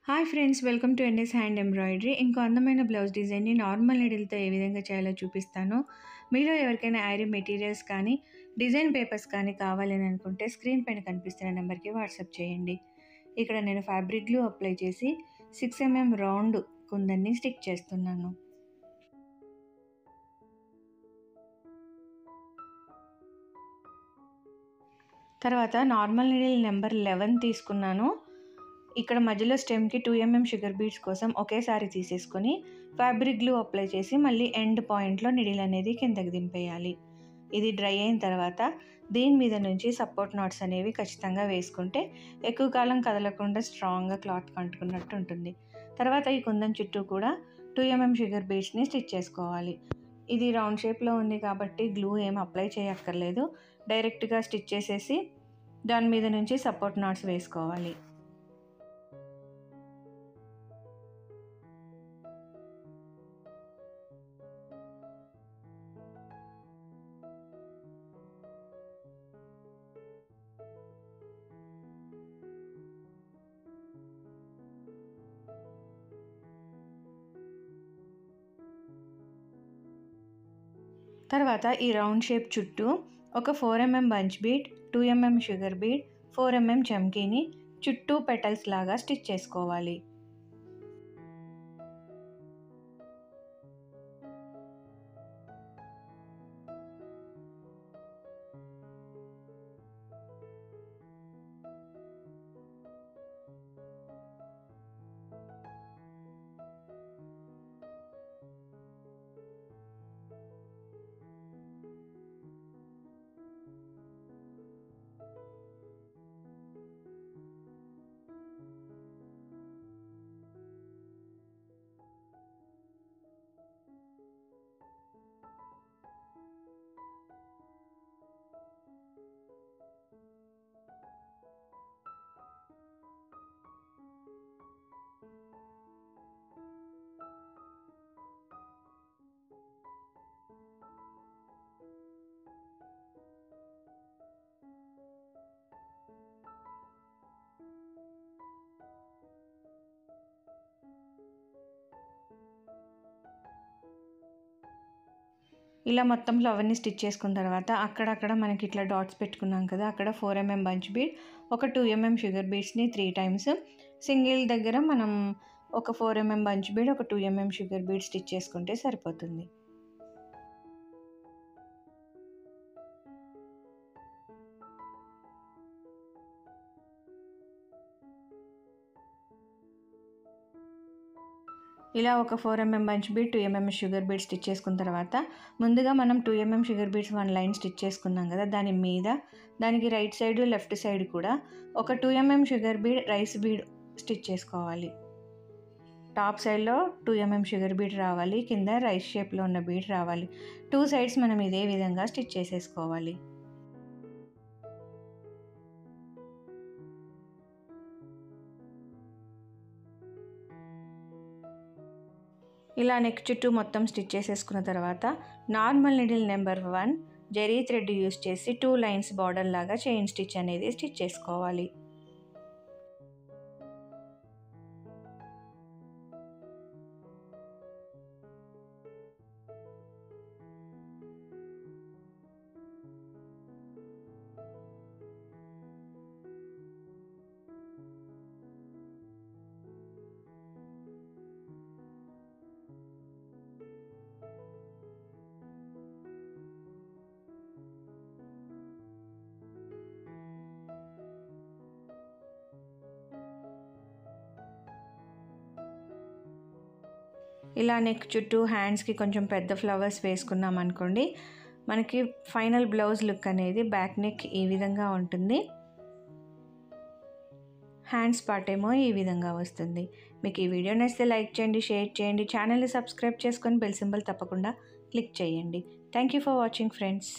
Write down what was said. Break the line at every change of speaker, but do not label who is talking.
Hi friends, welcome to N S hand embroidery. ఇంకో అందమైన blouse డిజైన్ని నార్మల్ నీడిల్తో ఏ విధంగా చేయాలో చూపిస్తాను. మీలో ఎవరికైనా ఐరన్ మెటీరియల్స్ కానీ డిజైన్ పేపర్స్ కానీ కావాలని అనుకుంటే స్క్రీన్ పైన కనిపిస్తున్న నెంబర్కి వాట్సాప్ చేయండి. ఇక్కడ నేను ఫ్యాబ్రిక్ గ్లూ అప్లై చేసి 6 mm రౌండ్ కుందన్ని స్టిక్ చేస్తున్నాను. తర్వాత నార్మల్ నీడిల్ నెంబర్ 11 తీసుకున్నాను. ఇక్కడ మధ్యలో స్టెమ్కి 2 mm షుగర్ బీడ్స్ కోసం ఒకేసారి తీసేసుకొని ఫ్యాబ్రిక్ గ్లూ అప్లై చేసి మళ్ళీ ఎండ్ పాయింట్లో నీడిల్ అనేది కిందకి దింపేయాలి. ఇది డ్రై అయిన తర్వాత దీని మీద నుంచి సపోర్ట్ నాట్స్ అనేవి ఖచ్చితంగా వేసుకుంటే ఎక్కువ కాలం కదలకుండా స్ట్రాంగ్గా క్లాత్ కంటుకున్నట్టు ఉంటుంది. తర్వాత ఈ కుందం చుట్టూ కూడా 2 mm షుగర్ బీడ్స్ని స్టిచ్ చేసుకోవాలి. ఇది రౌండ్ షేప్లో ఉంది కాబట్టి గ్లూ ఏం అప్లై చేయక్కర్లేదు. డైరెక్ట్గా స్టిచ్ చేసేసి దాని మీద నుంచి సపోర్ట్ నాట్స్ వేసుకోవాలి. తర్వాత ఈ రౌండ్ షేప్ చుట్టూ ఒక 4 mm bunch bead, 2 mm sugar bead, 4 mm చమ్కీని చుట్టూ పెటల్స్ లాగా స్టిచ్ చేసుకోవాలి. ఇలా మొత్తం ఫ్లవర్ని స్టిచ్ చేసుకున్న తర్వాత అక్కడక్కడ మనకి ఇట్లా డాట్స్ పెట్టుకున్నాం కదా, అక్కడ 4 mm బంచ్ బీడ్, ఒక 2 mm షుగర్ బీడ్స్ని 3 times సింగిల్ దగ్గర మనం ఒక 4 mm బంచ్ బీడ్, ఒక 2 mm షుగర్ బీడ్ స్టిచ్ చేసుకుంటే సరిపోతుంది. ఇలా ఒక 4 mm bunch bead, 2 mm sugar bead stitch చేసుకున్న తర్వాత ముందుగా మనం 2 mm sugar beads 1 line stitch చేసుకున్నాం కదా, దాని మీద దానికి రైట్ సైడ్ లెఫ్ట్ సైడ్ కూడా ఒక 2 mm sugar bead rice bead stitch చేసుకోవాలి. టాప్ సైడ్లో 2 mm షుగర్ బీడ్ రావాలి, కింద రైస్ షేప్లో ఉన్న బీడ్ రావాలి. 2 sides మనం ఇదే విధంగా స్టిచ్ చేసేసుకోవాలి. ఇలా నెక్ చుట్టూ మొత్తం స్టిచ్ చేసేసుకున్న తర్వాత normal needle number 1 zari thread use చేసి 2 lines బార్డర్ లాగా చైన్ స్టిచ్ అనేది స్టిచ్ చేసుకోవాలి. ఇలా నెక్ చుట్టూ హ్యాండ్స్కి కొంచెం పెద్ద ఫ్లవర్స్ వేసుకున్నాం అనుకోండి, మనకి ఫైనల్ బ్లౌజ్ లుక్ అనేది బ్యాక్ నెక్ ఈ విధంగా ఉంటుంది, హ్యాండ్స్ పార్ట్ ఏమో ఈ విధంగా వస్తుంది. మీకు ఈ వీడియో నచ్చితే లైక్ చేయండి, షేర్ చేయండి, ఛానల్ని సబ్స్క్రైబ్ చేసుకొని బెల్ సింబల్ తప్పకుండా క్లిక్ చేయండి. Thank you for watching friends.